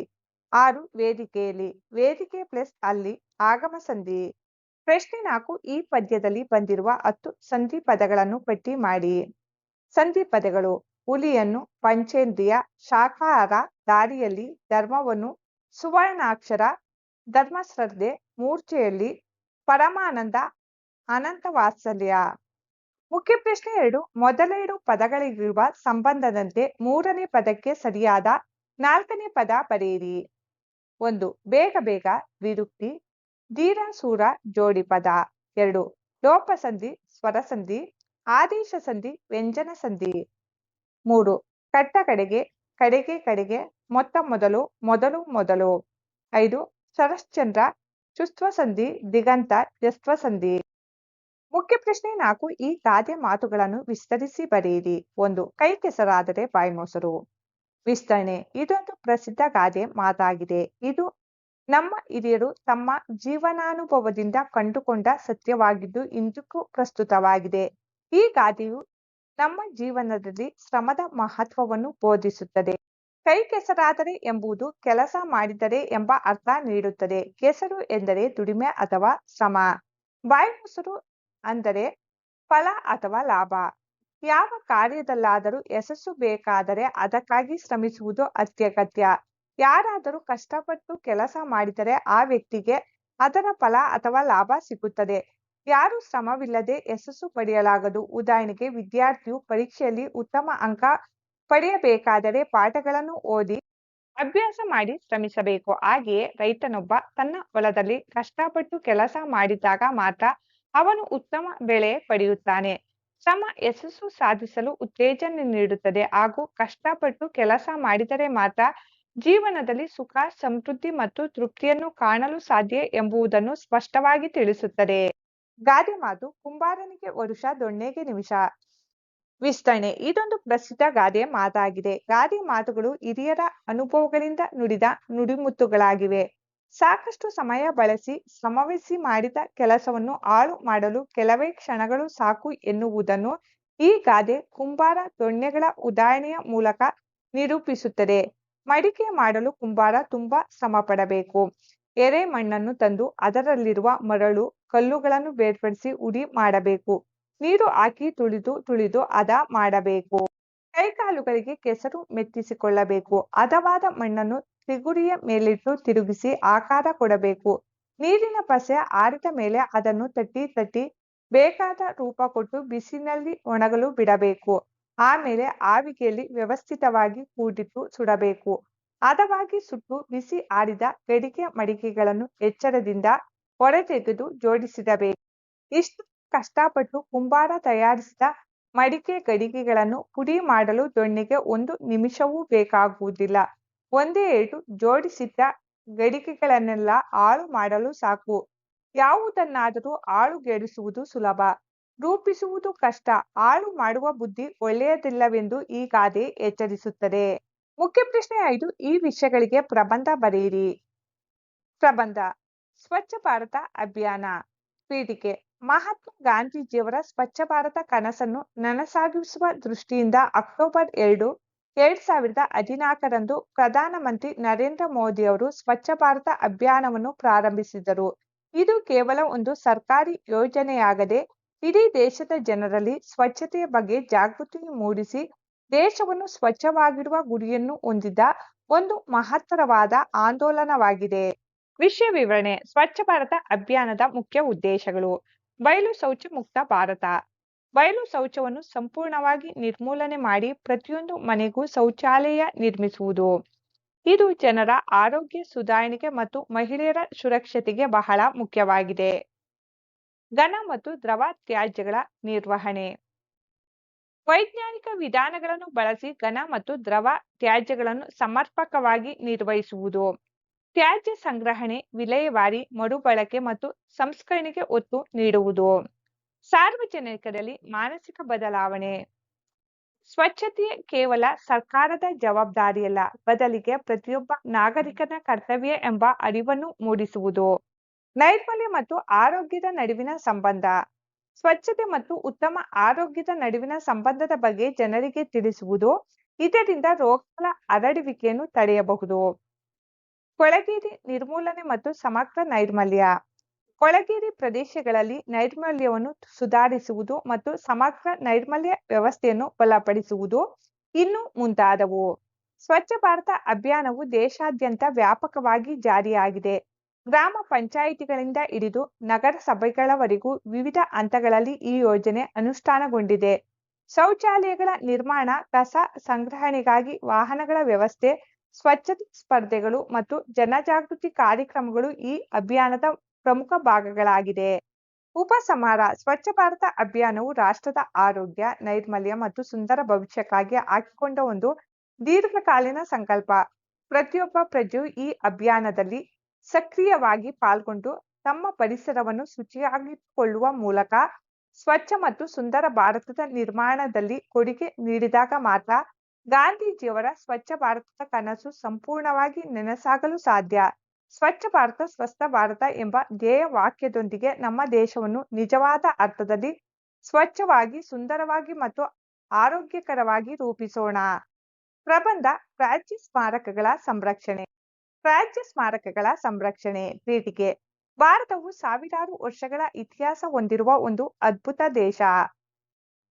6. ವೇದಿಕೆಯಲ್ಲಿ. ವೇದಿಕೆ ಪ್ಲಸ್ ಅಲ್ಲಿ ಆಗಮ ಸಂಧಿ. ಪ್ರಶ್ನೆ 4 ಈ ಪದ್ಯದಲ್ಲಿ ಬಂದಿರುವ 10 ಸಂಧಿ ಪದಗಳನ್ನು ಪಟ್ಟಿ ಮಾಡಿ. ಸಂಧಿ ಪದಗಳು: ಹುಲಿಯನ್ನು, ಪಂಚೇಂದ್ರಿಯ, ಶಾಖಾಹಾರ, ದಾರಿಯಲ್ಲಿ, ಧರ್ಮವನ್ನು, ಸುವರ್ಣಾಕ್ಷರ, ಧರ್ಮಶ್ರದ್ಧೆ, ಮೂರ್ಛೆಯಲ್ಲಿ, ಪರಮಾನಂದ, ಅನಂತ ವಾತ್ಸಲ್ಯ. ಮುಖ್ಯ ಪ್ರಶ್ನೆ 2 ಮೊದಲೆರಡು ಪದಗಳಿಗಿರುವ ಸಂಬಂಧದಂತೆ ಮೂರನೇ ಪದಕ್ಕೆ ಸರಿಯಾದ ನಾಲ್ಕನೇ ಪದ ಬರೆಯಿರಿ. 1. ಬೇಗ ಬೇಗ ದ್ವಿರುಕ್ತಿ. ಧೀರ ಸೂರ ಜೋಡಿ ಪದ. 2. ಲೋಪ ಸಂಧಿ ಸ್ವರ ಸಂಧಿ. ಆದೇಶ ಸಂಧಿ ವ್ಯಂಜನ ಸಂಧಿ. 3. ಕಟ್ಟ ಕಡೆಗೆ, ಕಡೆಗೆ ಕಡೆಗೆ, ಮೊತ್ತ ಮೊದಲು, ಮೊದಲು ಮೊದಲು. 5. ಶರಶ್ಚಂದ್ರ ಚುಸ್ತ್ವ ಸಂಧಿ ದಿಗಂತ ಜಸ್ತ್ವ ಸಂಧಿ. ಮುಖ್ಯ ಪ್ರಶ್ನೆ 4 ಈ ಗಾದೆ ಮಾತುಗಳನ್ನು ವಿಸ್ತರಿಸಿ ಬರೆಯಿರಿ. 1. ಕೈ ಕೆಸರಾದರೆ ಬಾಯಿ ಮೊಸರು. ವಿಸ್ತರಣೆ: ಇದೊಂದು ಪ್ರಸಿದ್ಧ ಗಾದೆ ಮಾತಾಗಿದೆ. ಇದು ನಮ್ಮ ಹಿರಿಯರು ತಮ್ಮ ಜೀವನಾನುಭವದಿಂದ ಕಂಡುಕೊಂಡ ಸತ್ಯವಾಗಿದ್ದು ಇಂದಿಗೂ ಪ್ರಸ್ತುತವಾಗಿದೆ. ಈ ಗಾದೆಯು ನಮ್ಮ ಜೀವನದಲ್ಲಿ ಶ್ರಮದ ಮಹತ್ವವನ್ನು ಬೋಧಿಸುತ್ತದೆ. ಕೈ ಕೆಸರಾದರೆ ಎಂಬುದು ಕೆಲಸ ಮಾಡಿದರೆ ಎಂಬ ಅರ್ಥ ನೀಡುತ್ತದೆ. ಕೆಸರು ಎಂದರೆ ದುಡಿಮೆ ಅಥವಾ ಶ್ರಮ. ಬಾಯಿ ಮೊಸರು ಅಂದರೆ ಫಲ ಅಥವಾ ಲಾಭ. ಯಾವ ಕಾರ್ಯದಲ್ಲಾದರೂ ಯಶಸ್ಸು ಬೇಕಾದರೆ ಅದಕ್ಕಾಗಿ ಶ್ರಮಿಸುವುದು ಅತ್ಯಗತ್ಯ. ಯಾರಾದರೂ ಕಷ್ಟಪಟ್ಟು ಕೆಲಸ ಮಾಡಿದರೆ ಆ ವ್ಯಕ್ತಿಗೆ ಅದರ ಫಲ ಅಥವಾ ಲಾಭ ಸಿಗುತ್ತದೆ. ಯಾರು ಶ್ರಮವಿಲ್ಲದೆ ಯಶಸ್ಸು ಪಡೆಯಲಾಗದು. ಉದಾಹರಣೆಗೆ ವಿದ್ಯಾರ್ಥಿಯು ಪರೀಕ್ಷೆಯಲ್ಲಿ ಉತ್ತಮ ಅಂಕ ಪಡೆಯಬೇಕಾದರೆ ಪಾಠಗಳನ್ನು ಓದಿ ಅಭ್ಯಾಸ ಮಾಡಿ ಶ್ರಮಿಸಬೇಕು. ಹಾಗೆಯೇ ರೈತನೊಬ್ಬ ತನ್ನ ಹೊಲದಲ್ಲಿ ಕಷ್ಟಪಟ್ಟು ಕೆಲಸ ಮಾಡಿದಾಗ ಮಾತ್ರ ಅವನು ಉತ್ತಮ ಬೆಳೆ ಪಡೆಯುತ್ತಾನೆ. ಶ್ರಮ ಯಶಸ್ಸು ಸಾಧಿಸಲು ಉತ್ತೇಜನ ನೀಡುತ್ತದೆ ಹಾಗೂ ಕಷ್ಟಪಟ್ಟು ಕೆಲಸ ಮಾಡಿದರೆ ಮಾತ್ರ ಜೀವನದಲ್ಲಿ ಸುಖ, ಸಮೃದ್ಧಿ ಮತ್ತು ತೃಪ್ತಿಯನ್ನು ಕಾಣಲು ಸಾಧ್ಯ ಎಂಬುದನ್ನು ಸ್ಪಷ್ಟವಾಗಿ ತಿಳಿಸುತ್ತದೆ. ಗಾದೆ ಮಾತು: ಕುಂಬಾರನಿಗೆ ವರುಷ, ದೊಣ್ಣೆಗೆ ನಿಮಿಷ. ವಿಸ್ತರಣೆ: ಇದೊಂದು ಪ್ರಸಿದ್ಧ ಗಾದೆ ಮಾತಾಗಿದೆ. ಗಾದೆ ಮಾತುಗಳು ಹಿರಿಯರ ಅನುಭವಗಳಿಂದ ನುಡಿದ ನುಡಿಮುತ್ತುಗಳಾಗಿವೆ. ಸಾಕಷ್ಟು ಸಮಯ ಬಳಸಿ ಶ್ರಮವಹಿಸಿ ಮಾಡಿದ ಕೆಲಸವನ್ನು ಹಾಳು ಮಾಡಲು ಕೆಲವೇ ಕ್ಷಣಗಳು ಸಾಕು ಎನ್ನುವುದನ್ನು ಈ ಗಾದೆ ಕುಂಬಾರ ದೊಣ್ಣೆಗಳ ಉದಾಹರಣೆಯ ಮೂಲಕ ನಿರೂಪಿಸುತ್ತದೆ. ಮಡಿಕೆ ಮಾಡಲು ಕುಂಬಾರ ತುಂಬಾ ಶ್ರಮ ಪಡಬೇಕು. ಎರೆ ಮಣ್ಣನ್ನು ತಂದು ಅದರಲ್ಲಿರುವ ಮರಳು ಕಲ್ಲುಗಳನ್ನು ಬೇರ್ಪಡಿಸಿ ಉಡಿ ಮಾಡಬೇಕು. ನೀರು ಹಾಕಿ ತುಳಿದು ಹದ ಮಾಡಬೇಕು. ಕೈಕಾಲುಗಳಿಗೆ ಕೆಸರು ಮೆತ್ತಿಸಿಕೊಳ್ಳಬೇಕು. ಹದವಾದ ಮಣ್ಣನ್ನು ತಿಗುರಿಯ ಮೇಲಿಟ್ಟು ತಿರುಗಿಸಿ ಆಕಾರ ಕೊಡಬೇಕು. ನೀರಿನ ಪಸೆ ಆರಿದ ಮೇಲೆ ಅದನ್ನು ತಟ್ಟಿ ಬೇಕಾದ ರೂಪ ಕೊಟ್ಟು ಬಿಸಿಲಿನಲ್ಲಿ ಒಣಗಲು ಬಿಡಬೇಕು. ಆಮೇಲೆ ಆವಿಗೆಯಲ್ಲಿ ವ್ಯವಸ್ಥಿತವಾಗಿ ಕೂಡಿಟ್ಟು ಸುಡಬೇಕು. ಹದವಾಗಿ ಸುಟ್ಟು ಬಿಸಿ ಆರಿದ ಗಡಿಗೆ ಮಡಿಕೆಗಳನ್ನು ಎಚ್ಚರದಿಂದ ಹೊರತೆಗೆದು ಜೋಡಿಸಿಡಬೇಕು. ಇಷ್ಟು ಕಷ್ಟಪಟ್ಟು ಕುಂಬಾರ ತಯಾರಿಸಿದ ಮಡಿಕೆ ಗಡಿಗೆಗಳನ್ನು ಪುಡಿ ಮಾಡಲು ದೊಣ್ಣೆಗೆ 1 ನಿಮಿಷವೂ ಬೇಕಾಗುವುದಿಲ್ಲ. ಒಂದೇ ಏಟು ಜೋಡಿಸಿಟ್ಟ ಗಡಿಗೆಗಳನ್ನೆಲ್ಲ ಹಾಳು ಮಾಡಲು ಸಾಕು. ಯಾವುದನ್ನಾದರೂ ಹಾಳುಗೆಡಿಸುವುದು ಸುಲಭ, ರೂಪಿಸುವುದು ಕಷ್ಟ. ಹಾಳು ಮಾಡುವ ಬುದ್ಧಿ ಒಳ್ಳೆಯದಿಲ್ಲವೆಂದು ಈ ಗಾದೆ ಎಚ್ಚರಿಸುತ್ತದೆ. ಮುಖ್ಯ ಪ್ರಶ್ನೆ 5. ಈ ವಿಷಯಗಳಿಗೆ ಪ್ರಬಂಧ ಬರೆಯಿರಿ. ಪ್ರಬಂಧ: ಸ್ವಚ್ಛ ಭಾರತ ಅಭಿಯಾನ. ಪೀಠಿಕೆ: ಮಹಾತ್ಮ ಗಾಂಧೀಜಿಯವರ ಸ್ವಚ್ಛ ಭಾರತ ಕನಸನ್ನು ನನಸಾಗಿಸುವ ದೃಷ್ಟಿಯಿಂದ ಅಕ್ಟೋಬರ್ 2, 2014ರಂದು ಪ್ರಧಾನಮಂತ್ರಿ ನರೇಂದ್ರ ಮೋದಿಯವರು ಸ್ವಚ್ಛ ಭಾರತ ಅಭಿಯಾನವನ್ನು ಪ್ರಾರಂಭಿಸಿದರು. ಇದು ಕೇವಲ ಒಂದು ಸರ್ಕಾರಿ ಯೋಜನೆಯಾಗದೆ ಇಡೀ ದೇಶದ ಜನರಲ್ಲಿ ಸ್ವಚ್ಛತೆಯ ಬಗ್ಗೆ ಜಾಗೃತಿ ಮೂಡಿಸಿ ದೇಶವನ್ನು ಸ್ವಚ್ಛವಾಗಿಡುವ ಗುರಿಯನ್ನು ಹೊಂದಿದ ಒಂದು ಮಹತ್ತರವಾದ ಆಂದೋಲನವಾಗಿದೆ. ವಿಷಯ ವಿವರಣೆ: ಸ್ವಚ್ಛ ಭಾರತ ಅಭಿಯಾನದ ಮುಖ್ಯ ಉದ್ದೇಶಗಳು. ಬಯಲು ಶೌಚ ಮುಕ್ತ ಭಾರತ. ಬಯಲು ಶೌಚವನ್ನು ಸಂಪೂರ್ಣವಾಗಿ ನಿರ್ಮೂಲನೆ ಮಾಡಿ ಪ್ರತಿಯೊಂದು ಮನೆಗೂ ಶೌಚಾಲಯ ನಿರ್ಮಿಸುವುದು. ಇದು ಜನರ ಆರೋಗ್ಯ ಸುಧಾರಣೆಗೆ ಮತ್ತು ಮಹಿಳೆಯರ ಸುರಕ್ಷತೆಗೆ ಬಹಳ ಮುಖ್ಯವಾಗಿದೆ. ಘನ ಮತ್ತು ದ್ರವ ತ್ಯಾಜ್ಯಗಳ ನಿರ್ವಹಣೆ. ವೈಜ್ಞಾನಿಕ ವಿಧಾನಗಳನ್ನು ಬಳಸಿ ಘನ ಮತ್ತು ದ್ರವ ತ್ಯಾಜ್ಯಗಳನ್ನು ಸಮರ್ಪಕವಾಗಿ ನಿರ್ವಹಿಸುವುದು. ತ್ಯಾಜ್ಯ ಸಂಗ್ರಹಣೆ, ವಿಲೇವಾರಿ, ಮರುಬಳಕೆ ಮತ್ತು ಸಂಸ್ಕರಣೆಗೆ ಒತ್ತು ನೀಡುವುದು. ಸಾರ್ವಜನಿಕರಲ್ಲಿ ಮಾನಸಿಕ ಬದಲಾವಣೆ. ಸ್ವಚ್ಛತೆ ಕೇವಲ ಸರ್ಕಾರದ ಜವಾಬ್ದಾರಿಯಲ್ಲ, ಬದಲಿಗೆ ಪ್ರತಿಯೊಬ್ಬ ನಾಗರಿಕನ ಕರ್ತವ್ಯ ಎಂಬ ಅರಿವನ್ನು ಮೂಡಿಸುವುದು. ನೈರ್ಮಲ್ಯ ಮತ್ತು ಆರೋಗ್ಯದ ನಡುವಿನ ಸಂಬಂಧ. ಸ್ವಚ್ಛತೆ ಮತ್ತು ಉತ್ತಮ ಆರೋಗ್ಯದ ನಡುವಿನ ಸಂಬಂಧದ ಬಗ್ಗೆ ಜನರಿಗೆ ತಿಳಿಸುವುದು. ಇದರಿಂದ ರೋಗಗಳ ಹರಡುವಿಕೆಯನ್ನು ತಡೆಯಬಹುದು. ಕೊಳಗೇರಿ ನಿರ್ಮೂಲನೆ ಮತ್ತು ಸಮಗ್ರ ನೈರ್ಮಲ್ಯ. ಕೊಳಗೇರಿ ಪ್ರದೇಶಗಳಲ್ಲಿ ನೈರ್ಮಲ್ಯವನ್ನು ಸುಧಾರಿಸುವುದು ಮತ್ತು ಸಮಗ್ರ ನೈರ್ಮಲ್ಯ ವ್ಯವಸ್ಥೆಯನ್ನು ಬಲಪಡಿಸುವುದು ಇನ್ನೂ ಮುಂತಾದವು. ಸ್ವಚ್ಛ ಭಾರತ ಅಭಿಯಾನವು ದೇಶಾದ್ಯಂತ ವ್ಯಾಪಕವಾಗಿ ಜಾರಿಯಾಗಿದೆ. ಗ್ರಾಮ ಪಂಚಾಯಿತಿಗಳಿಂದ ಹಿಡಿದು ನಗರಸಭೆಗಳವರೆಗೂ ವಿವಿಧ ಹಂತಗಳಲ್ಲಿ ಈ ಯೋಜನೆ ಅನುಷ್ಠಾನಗೊಂಡಿದೆ. ಶೌಚಾಲಯಗಳ ನಿರ್ಮಾಣ, ಕಸ ಸಂಗ್ರಹಣೆಗಾಗಿ ವಾಹನಗಳ ವ್ಯವಸ್ಥೆ, ಸ್ವಚ್ಛತಾ ಸ್ಪರ್ಧೆಗಳು ಮತ್ತು ಜನಜಾಗೃತಿ ಕಾರ್ಯಕ್ರಮಗಳು ಈ ಅಭಿಯಾನದ ಪ್ರಮುಖ ಭಾಗಗಳಾಗಿದೆ. ಉಪಸಂಹಾರ: ಸ್ವಚ್ಛ ಭಾರತ ಅಭಿಯಾನವು ರಾಷ್ಟ್ರದ ಆರೋಗ್ಯ, ನೈರ್ಮಲ್ಯ ಮತ್ತು ಸುಂದರ ಭವಿಷ್ಯಕ್ಕಾಗಿ ಹಾಕಿಕೊಂಡ ಒಂದು ದೀರ್ಘಕಾಲೀನ ಸಂಕಲ್ಪ. ಪ್ರತಿಯೊಬ್ಬ ಪ್ರಜೆಯೂ ಈ ಅಭಿಯಾನದಲ್ಲಿ ಸಕ್ರಿಯವಾಗಿ ಪಾಲ್ಗೊಂಡು ತಮ್ಮ ಪರಿಸರವನ್ನು ಶುಚಿಯಾಗಿಟ್ಟುಕೊಳ್ಳುವ ಮೂಲಕ ಸ್ವಚ್ಛ ಮತ್ತು ಸುಂದರ ಭಾರತದ ನಿರ್ಮಾಣದಲ್ಲಿ ಕೊಡುಗೆ ನೀಡಿದಾಗ ಮಾತ್ರ ಗಾಂಧೀಜಿಯವರ ಸ್ವಚ್ಛ ಭಾರತದ ಕನಸು ಸಂಪೂರ್ಣವಾಗಿ ನನಸಾಗಲು ಸಾಧ್ಯ. ಸ್ವಚ್ಛ ಭಾರತ ಸ್ವಸ್ಥ ಭಾರತ ಎಂಬ ಧ್ಯೇಯ ವಾಕ್ಯದೊಂದಿಗೆ ನಮ್ಮ ದೇಶವನ್ನು ನಿಜವಾದ ಅರ್ಥದಲ್ಲಿ ಸ್ವಚ್ಛವಾಗಿ, ಸುಂದರವಾಗಿ ಮತ್ತು ಆರೋಗ್ಯಕರವಾಗಿ ರೂಪಿಸೋಣ. ಪ್ರಬಂಧ: ಪ್ರಾಚ್ಯ ಸ್ಮಾರಕಗಳ ಸಂರಕ್ಷಣೆ. ಪ್ರಾಚ್ಯ ಸ್ಮಾರಕಗಳ ಸಂರಕ್ಷಣೆ. ಪೀಠಿಕೆ: ಭಾರತವು ಸಾವಿರಾರು ವರ್ಷಗಳ ಇತಿಹಾಸ ಹೊಂದಿರುವ ಒಂದು ಅದ್ಭುತ ದೇಶ.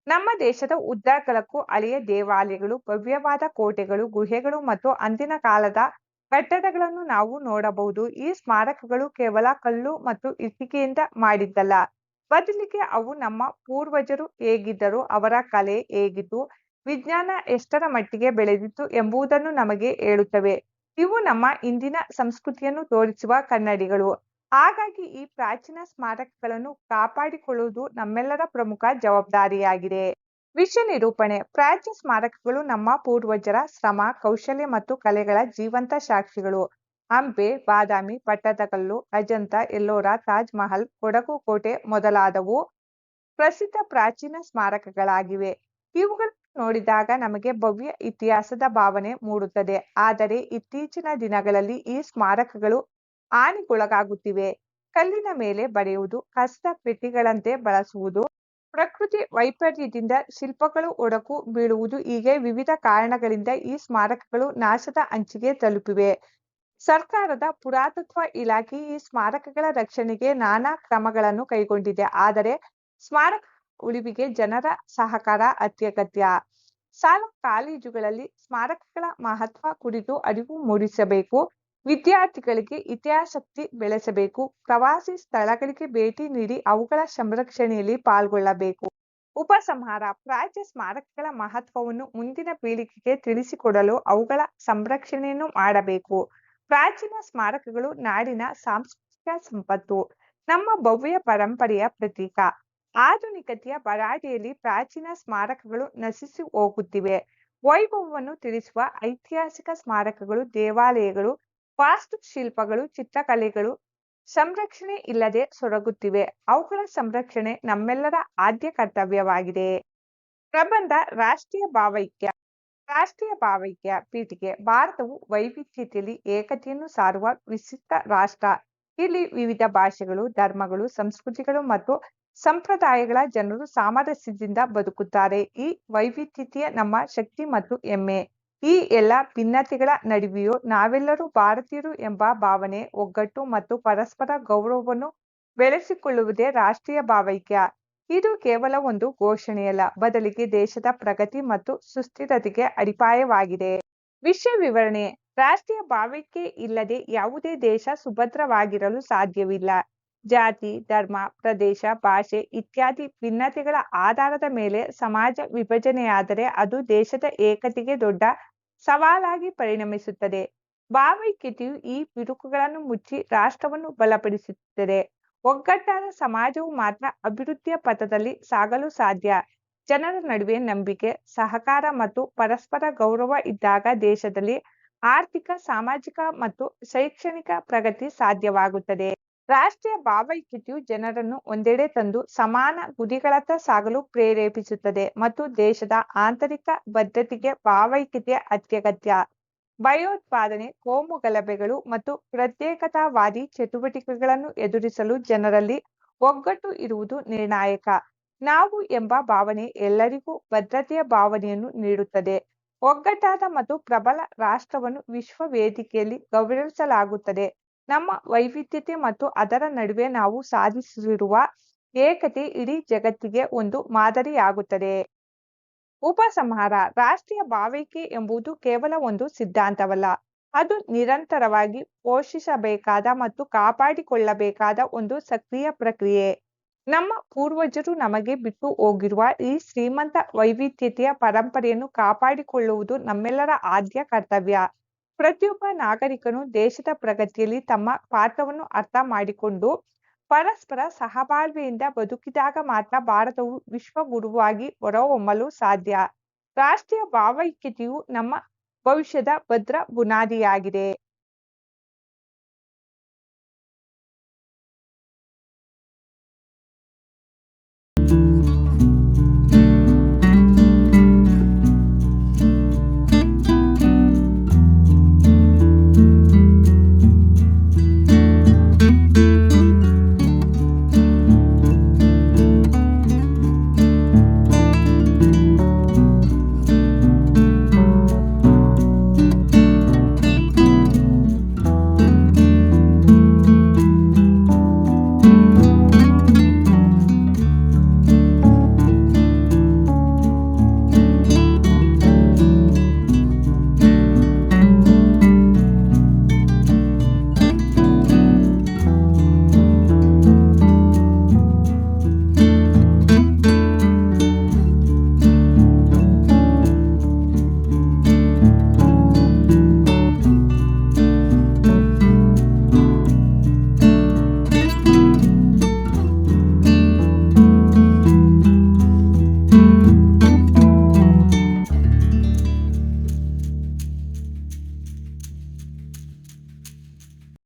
ನಮ್ಮ ದೇಶದ ಉದ್ದಗಲಕ್ಕೂ ಹಳೆಯ ದೇವಾಲಯಗಳು, ಭವ್ಯವಾದ ಕೋಟೆಗಳು, ಗುಹೆಗಳು ಮತ್ತು ಅಂದಿನ ಕಾಲದ ಕಟ್ಟಡಗಳನ್ನು ನಾವು ನೋಡಬಹುದು. ಈ ಸ್ಮಾರಕಗಳು ಕೇವಲ ಕಲ್ಲು ಮತ್ತು ಇಟ್ಟಿಗೆಯಿಂದ ಮಾಡಿದ್ದಲ್ಲ, ಬದಲಿಗೆ ಅವು ನಮ್ಮ ಪೂರ್ವಜರು ಹೇಗಿದ್ದರು, ಅವರ ಕಲೆ ಹೇಗಿತ್ತು, ವಿಜ್ಞಾನ ಎಷ್ಟರ ಮಟ್ಟಿಗೆ ಬೆಳೆದಿತ್ತು ಎಂಬುದನ್ನು ನಮಗೆ ಹೇಳುತ್ತವೆ. ಇವು ನಮ್ಮ ಇಂದಿನ ಸಂಸ್ಕೃತಿಯನ್ನು ತೋರಿಸುವ ಕನ್ನಡಿಗಳು. ಹಾಗಾಗಿ ಈ ಪ್ರಾಚೀನ ಸ್ಮಾರಕಗಳನ್ನು ಕಾಪಾಡಿಕೊಳ್ಳುವುದು ನಮ್ಮೆಲ್ಲರ ಪ್ರಮುಖ ಜವಾಬ್ದಾರಿಯಾಗಿದೆ. ವಿಷಯ ನಿರೂಪಣೆ: ಪ್ರಾಚ್ಯ ಸ್ಮಾರಕಗಳು ನಮ್ಮ ಪೂರ್ವಜರ ಶ್ರಮ, ಕೌಶಲ್ಯ ಮತ್ತು ಕಲೆಗಳ ಜೀವಂತ ಸಾಕ್ಷಿಗಳು. ಹಂಪೆ, ಬಾದಾಮಿ, ಪಟ್ಟದಕಲ್ಲು, ಅಜಂತ, ಎಲ್ಲೋರ, ತಾಜ್ ಮಹಲ್, ಕೊಡಗು ಕೋಟೆ ಮೊದಲಾದವು ಪ್ರಸಿದ್ಧ ಪ್ರಾಚೀನ ಸ್ಮಾರಕಗಳಾಗಿವೆ. ಇವುಗಳನ್ನು ನೋಡಿದಾಗ ನಮಗೆ ಭವ್ಯ ಇತಿಹಾಸದ ಭಾವನೆ ಮೂಡುತ್ತದೆ. ಆದರೆ ಇತ್ತೀಚಿನ ದಿನಗಳಲ್ಲಿ ಈ ಸ್ಮಾರಕಗಳು ಹಾನಿಗೊಳಗಾಗುತ್ತಿವೆ. ಕಲ್ಲಿನ ಮೇಲೆ ಬರೆಯುವುದು, ಕಸದ ಪೆಟ್ಟಿಗೆಗಳಂತೆ ಬಳಸುವುದು, ಪ್ರಕೃತಿ ವೈಪರೀತ್ಯದಿಂದ ಶಿಲ್ಪಗಳು ಒಡಕು ಬೀಳುವುದು ಹೀಗೆ ವಿವಿಧ ಕಾರಣಗಳಿಂದ ಈ ಸ್ಮಾರಕಗಳು ನಾಶದ ಅಂಚಿಗೆ ತಲುಪಿವೆ. ಸರ್ಕಾರದ ಪುರಾತತ್ವ ಇಲಾಖೆ ಈ ಸ್ಮಾರಕಗಳ ರಕ್ಷಣೆಗೆ ನಾನಾ ಕ್ರಮಗಳನ್ನು ಕೈಗೊಂಡಿದೆ. ಆದರೆ ಸ್ಮಾರಕ ಉಳಿವಿಗೆ ಜನರ ಸಹಕಾರ ಅತ್ಯಗತ್ಯ. ಶಾಲಾ ಕಾಲೇಜುಗಳಲ್ಲಿ ಸ್ಮಾರಕಗಳ ಮಹತ್ವ ಕುರಿತು ಅರಿವು ಮೂಡಿಸಬೇಕು. ವಿದ್ಯಾರ್ಥಿಗಳಿಗೆ ಇತಿಹಾಸಕ್ತಿ ಬೆಳೆಸಬೇಕು. ಪ್ರವಾಸಿ ಸ್ಥಳಗಳಿಗೆ ಭೇಟಿ ನೀಡಿ ಅವುಗಳ ಸಂರಕ್ಷಣೆಯಲ್ಲಿ ಪಾಲ್ಗೊಳ್ಳಬೇಕು. ಉಪಸಂಹಾರ: ಪ್ರಾಚ್ಯ ಸ್ಮಾರಕಗಳ ಮಹತ್ವವನ್ನು ಮುಂದಿನ ಪೀಳಿಗೆಗೆ ತಿಳಿಸಿಕೊಡಲು ಅವುಗಳ ಸಂರಕ್ಷಣೆಯನ್ನು ಮಾಡಬೇಕು. ಪ್ರಾಚೀನ ಸ್ಮಾರಕಗಳು ನಾಡಿನ ಸಾಂಸ್ಕೃತಿಕ ಸಂಪತ್ತು, ನಮ್ಮ ಭವ್ಯ ಪರಂಪರೆಯ ಪ್ರತೀಕ. ಆಧುನಿಕತೆಯ ಭರಾಟೆಯಲ್ಲಿ ಪ್ರಾಚೀನ ಸ್ಮಾರಕಗಳು ನಶಿಸಿ ಹೋಗುತ್ತಿವೆ. ವೈಭವವನ್ನು ತಿಳಿಸುವ ಐತಿಹಾಸಿಕ ಸ್ಮಾರಕಗಳು, ದೇವಾಲಯಗಳು, ವಾಸ್ತುಶಿಲ್ಪಗಳು, ಚಿತ್ರಕಲೆಗಳು ಸಂರಕ್ಷಣೆ ಇಲ್ಲದೆ ಸೊರಗುತ್ತಿವೆ. ಅವುಗಳ ಸಂರಕ್ಷಣೆ ನಮ್ಮೆಲ್ಲರ ಆದ್ಯ ಕರ್ತವ್ಯವಾಗಿದೆ. ಪ್ರಬಂಧ: ರಾಷ್ಟ್ರೀಯ ಭಾವೈಕ್ಯ. ರಾಷ್ಟ್ರೀಯ ಭಾವೈಕ್ಯ ಪೀಠಿಕೆ. ಭಾರತವು ವೈವಿಧ್ಯತೆಯಲ್ಲಿ ಏಕತೆಯನ್ನು ಸಾರುವ ವಿಶಿಷ್ಟ ರಾಷ್ಟ್ರ. ಇಲ್ಲಿ ವಿವಿಧ ಭಾಷೆಗಳು, ಧರ್ಮಗಳು, ಸಂಸ್ಕೃತಿಗಳು ಮತ್ತು ಸಂಪ್ರದಾಯಗಳ ಜನರು ಸಾಮರಸ್ಯದಿಂದ ಬದುಕುತ್ತಾರೆ. ಈ ವೈವಿಧ್ಯತೆಯೇ ನಮ್ಮ ಶಕ್ತಿ ಮತ್ತು ಹೆಮ್ಮೆ. ಈ ಎಲ್ಲ ಭಿನ್ನತೆಗಳ ನಡುವೆಯೂ ನಾವೆಲ್ಲರೂ ಭಾರತೀಯರು ಎಂಬ ಭಾವನೆ, ಒಗ್ಗಟ್ಟು ಮತ್ತು ಪರಸ್ಪರ ಗೌರವವನ್ನು ಬೆಳೆಸಿಕೊಳ್ಳುವುದೇ ರಾಷ್ಟ್ರೀಯ ಭಾವೈಕ್ಯ. ಇದು ಕೇವಲ ಒಂದು ಘೋಷಣೆಯಲ್ಲ, ಬದಲಿಗೆ ದೇಶದ ಪ್ರಗತಿ ಮತ್ತು ಸುಸ್ಥಿರತೆಗೆ ಅಡಿಪಾಯವಾಗಿದೆ. ವಿಷಯ ವಿವರಣೆ: ರಾಷ್ಟ್ರೀಯ ಭಾವೈಕ್ಯ ಇಲ್ಲದೆ ಯಾವುದೇ ದೇಶ ಸುಭದ್ರವಾಗಿರಲು ಸಾಧ್ಯವಿಲ್ಲ. ಜಾತಿ, ಧರ್ಮ, ಪ್ರದೇಶ, ಭಾಷೆ ಇತ್ಯಾದಿ ಭಿನ್ನತೆಗಳ ಆಧಾರದ ಮೇಲೆ ಸಮಾಜ ವಿಭಜನೆಯಾದರೆ ಅದು ದೇಶದ ಏಕತೆಗೆ ದೊಡ್ಡ ಸವಾಲಾಗಿ ಪರಿಣಮಿಸುತ್ತದೆ. ಭಾವೈಕ್ಯತೆಯು ಈ ಬಿರುಕುಗಳನ್ನು ಮುಚ್ಚಿ ರಾಷ್ಟ್ರವನ್ನು ಬಲಪಡಿಸುತ್ತದೆ. ಒಗ್ಗಟ್ಟಾದ ಸಮಾಜವು ಮಾತ್ರ ಅಭಿವೃದ್ಧಿಯ ಪಥದಲ್ಲಿ ಸಾಗಲು ಸಾಧ್ಯ. ಜನರ ನಡುವೆ ನಂಬಿಕೆ, ಸಹಕಾರ ಮತ್ತು ಪರಸ್ಪರ ಗೌರವ ಇದ್ದಾಗ ದೇಶದಲ್ಲಿ ಆರ್ಥಿಕ, ಸಾಮಾಜಿಕ ಮತ್ತು ಶೈಕ್ಷಣಿಕ ಪ್ರಗತಿ ಸಾಧ್ಯವಾಗುತ್ತದೆ. ರಾಷ್ಟ್ರೀಯ ಭಾವೈಕ್ಯತೆಯು ಜನರನ್ನು ಒಂದೆಡೆ ತಂದು ಸಮಾನ ಗುರಿಗಳತ್ತ ಸಾಗಲು ಪ್ರೇರೇಪಿಸುತ್ತದೆ ಮತ್ತು ದೇಶದ ಆಂತರಿಕ ಭದ್ರತೆಗೆ ಭಾವೈಕ್ಯತೆ ಅತ್ಯಗತ್ಯ. ಭಯೋತ್ಪಾದನೆ, ಕೋಮು ಗಲಭೆಗಳು ಮತ್ತು ಪ್ರತ್ಯೇಕತಾವಾದಿ ಚಟುವಟಿಕೆಗಳನ್ನು ಎದುರಿಸಲು ಜನರಲ್ಲಿ ಒಗ್ಗಟ್ಟು ಇರುವುದು ನಿರ್ಣಾಯಕ. ನಾವು ಎಂಬ ಭಾವನೆ ಎಲ್ಲರಿಗೂ ಭದ್ರತೆಯ ಭಾವನೆಯನ್ನು ನೀಡುತ್ತದೆ. ಒಗ್ಗಟ್ಟಾದ ಮತ್ತು ಪ್ರಬಲ ರಾಷ್ಟ್ರವನ್ನು ವಿಶ್ವ ವೇದಿಕೆಯಲ್ಲಿ ಗೌರವಿಸಲಾಗುತ್ತದೆ. ನಮ್ಮ ವೈವಿಧ್ಯತೆ ಮತ್ತು ಅದರ ನಡುವೆ ನಾವು ಸಾಧಿಸಿರುವ ಏಕತೆ ಇಡೀ ಜಗತ್ತಿಗೆ ಒಂದು ಮಾದರಿಯಾಗುತ್ತದೆ. ಉಪಸಂಹಾರ: ರಾಷ್ಟ್ರೀಯ ಭಾವೈಕ್ಯ ಎಂಬುದು ಕೇವಲ ಒಂದು ಸಿದ್ಧಾಂತವಲ್ಲ, ಅದು ನಿರಂತರವಾಗಿ ಪೋಷಿಸಬೇಕಾದ ಮತ್ತು ಕಾಪಾಡಿಕೊಳ್ಳಬೇಕಾದ ಒಂದು ಸಕ್ರಿಯ ಪ್ರಕ್ರಿಯೆ. ನಮ್ಮ ಪೂರ್ವಜರು ನಮಗೆ ಬಿಟ್ಟು ಹೋಗಿರುವ ಈ ಶ್ರೀಮಂತ ವೈವಿಧ್ಯತೆಯ ಪರಂಪರೆಯನ್ನು ಕಾಪಾಡಿಕೊಳ್ಳುವುದು ನಮ್ಮೆಲ್ಲರ ಆದ್ಯ ಕರ್ತವ್ಯ. ಪ್ರತಿಯೊಬ್ಬ ನಾಗರಿಕನು ದೇಶದ ಪ್ರಗತಿಯಲ್ಲಿ ತಮ್ಮ ಪಾತ್ರವನ್ನು ಅರ್ಥ ಮಾಡಿಕೊಂಡು ಪರಸ್ಪರ ಸಹಬಾಳ್ವೆಯಿಂದ ಬದುಕಿದಾಗ ಮಾತ್ರ ಭಾರತವು ವಿಶ್ವಗುರುವಾಗಿ ಹೊರಹೊಮ್ಮಲು ಸಾಧ್ಯ. ರಾಷ್ಟ್ರೀಯ ಭಾವೈಕ್ಯತೆಯು ನಮ್ಮ ಭವಿಷ್ಯದ ಭದ್ರ ಬುನಾದಿಯಾಗಿದೆ.